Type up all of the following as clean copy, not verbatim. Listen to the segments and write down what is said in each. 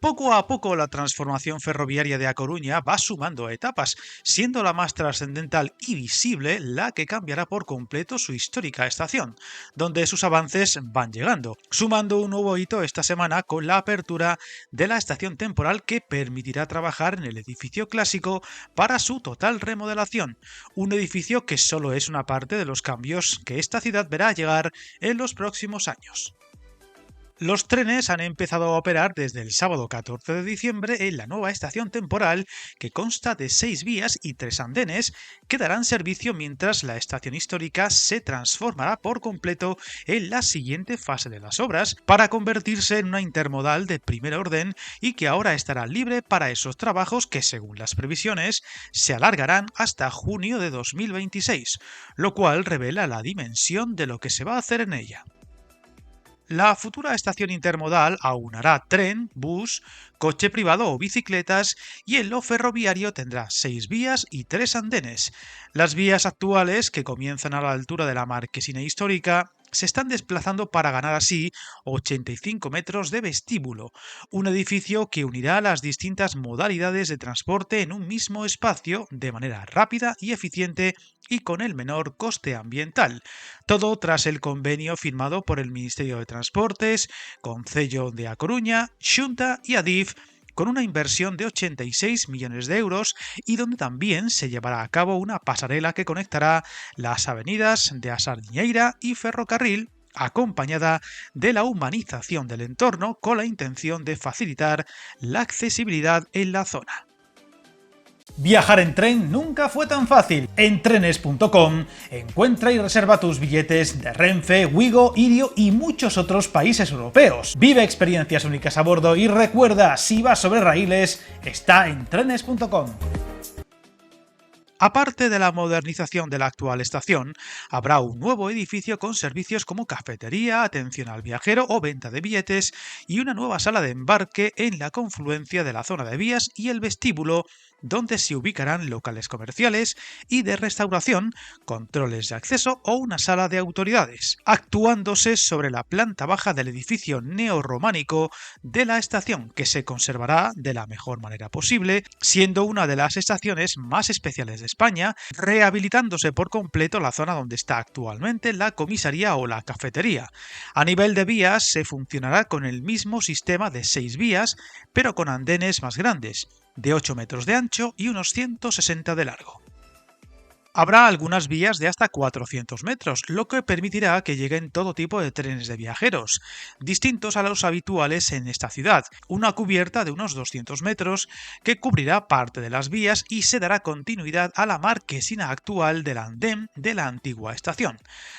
Poco a poco la transformación ferroviaria de A Coruña va sumando etapas, siendo la más trascendental y visible la que cambiará por completo su histórica estación, donde sus avances van llegando, sumando un nuevo hito esta semana con la apertura de la estación temporal que permitirá trabajar en el edificio clásico para su total remodelación, un edificio que solo es una parte de los cambios que esta ciudad verá llegar en los próximos años. Los trenes han empezado a operar desde el sábado 14 de diciembre en la nueva estación temporal que consta de 6 vías y 3 andenes que darán servicio mientras la estación histórica se transformará por completo en la siguiente fase de las obras para convertirse en una intermodal de primer orden y que ahora estará libre para esos trabajos que, según las previsiones, se alargarán hasta junio de 2026, lo cual revela la dimensión de lo que se va a hacer en ella. La futura estación intermodal aunará tren, bus, coche privado o bicicletas y en lo ferroviario tendrá 6 vías y 3 andenes. Las vías actuales, que comienzan a la altura de la Marquesina histórica, se están desplazando para ganar así 85 metros de vestíbulo, un edificio que unirá las distintas modalidades de transporte en un mismo espacio de manera rápida y eficiente y con el menor coste ambiental. Todo tras el convenio firmado por el Ministerio de Transportes, Concello de A Coruña, Xunta y Adif, con una inversión de 86 millones de euros y donde también se llevará a cabo una pasarela que conectará las avenidas de A Sardiñeira y Ferrocarril, acompañada de la humanización del entorno con la intención de facilitar la accesibilidad en la zona. Viajar en tren nunca fue tan fácil. En trenes.com encuentra y reserva tus billetes de Renfe, Wigo, Irio y muchos otros países europeos. Vive experiencias únicas a bordo y recuerda, si vas sobre raíles, está en trenes.com. Aparte de la modernización de la actual estación, habrá un nuevo edificio con servicios como cafetería, atención al viajero o venta de billetes y una nueva sala de embarque en la confluencia de la zona de vías y el vestíbulo, donde se ubicarán locales comerciales y de restauración, controles de acceso o una sala de autoridades, actuándose sobre la planta baja del edificio neorrománico de la estación, que se conservará de la mejor manera posible, siendo una de las estaciones más especiales de España, rehabilitándose por completo la zona donde está actualmente la comisaría o la cafetería. A nivel de vías se funcionará con el mismo sistema de 6 vías, pero con andenes más grandes, de 8 metros de ancho y unos 160 de largo. Habrá algunas vías de hasta 400 metros, lo que permitirá que lleguen todo tipo de trenes de viajeros, distintos a los habituales en esta ciudad, una cubierta de unos 200 metros que cubrirá parte de las vías y se dará continuidad a la marquesina actual del andén de la antigua estación.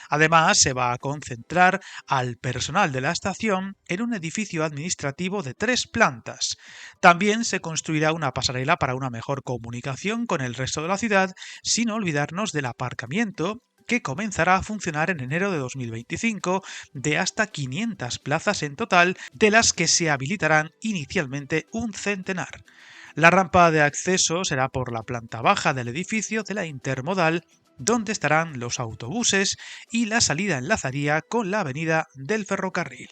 Además, se va a concentrar al personal de la estación en un edificio administrativo de 3 plantas. También se construirá una pasarela para una mejor comunicación con el resto de la ciudad, sin olvidar del aparcamiento, que comenzará a funcionar en enero de 2025 de hasta 500 plazas en total, de las que se habilitarán inicialmente un centenar. La rampa de acceso será por la planta baja del edificio de la intermodal, donde estarán los autobuses, y la salida enlazaría con la avenida del ferrocarril.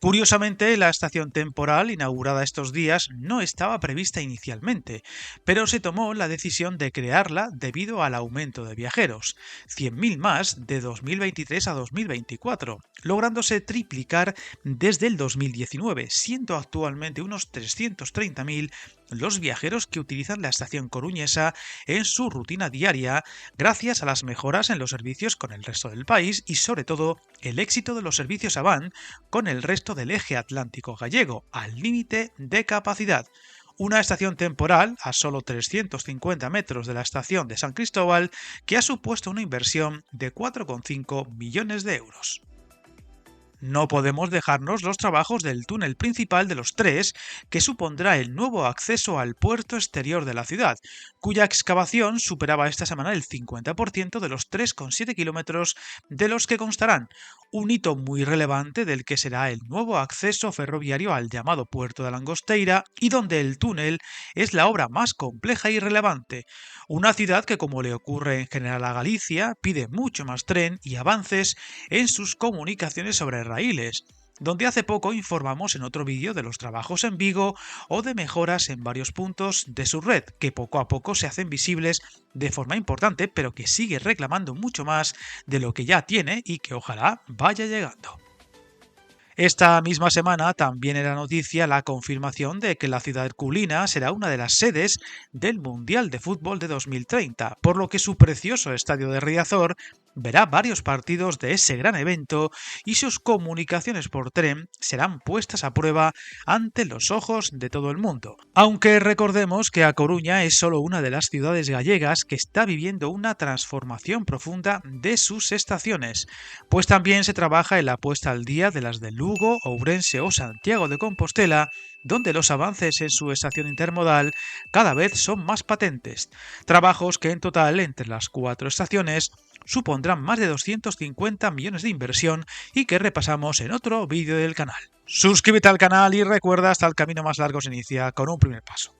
Curiosamente, la estación temporal inaugurada estos días no estaba prevista inicialmente, pero se tomó la decisión de crearla debido al aumento de viajeros, 100.000 más de 2023 a 2024, lográndose triplicar desde el 2019, siendo actualmente unos 330.000 los viajeros que utilizan la estación coruñesa en su rutina diaria, gracias a las mejoras en los servicios con el resto del país y, sobre todo, el éxito de los servicios Avant con el resto del eje atlántico gallego, al límite de capacidad. Una estación temporal a solo 350 metros de la estación de San Cristóbal, que ha supuesto una inversión de 4,5 millones de euros. No podemos dejarnos los trabajos del túnel principal de los Tres, que supondrá el nuevo acceso al puerto exterior de la ciudad, cuya excavación superaba esta semana el 50% de los 3,7 kilómetros de los que constarán, un hito muy relevante del que será el nuevo acceso ferroviario al llamado puerto de Langosteira y donde el túnel es la obra más compleja y relevante. Una ciudad que, como le ocurre en general a Galicia, pide mucho más tren y avances en sus comunicaciones sobre raíles, donde hace poco informamos en otro vídeo de los trabajos en Vigo o de mejoras en varios puntos de su red, que poco a poco se hacen visibles de forma importante, pero que sigue reclamando mucho más de lo que ya tiene y que ojalá vaya llegando. Esta misma semana también era noticia la confirmación de que la ciudad herculina será una de las sedes del Mundial de Fútbol de 2030, por lo que su precioso estadio de Riazor verá varios partidos de ese gran evento y sus comunicaciones por tren serán puestas a prueba ante los ojos de todo el mundo. Aunque recordemos que A Coruña es solo una de las ciudades gallegas que está viviendo una transformación profunda de sus estaciones, pues también se trabaja en la puesta al día de las de Lugo, Ourense o Santiago de Compostela, donde los avances en su estación intermodal cada vez son más patentes. Trabajos que en total, entre las 4 estaciones, supondrán más de 250 millones de inversión y que repasamos en otro vídeo del canal. Suscríbete al canal y recuerda, hasta el camino más largo se inicia con un primer paso.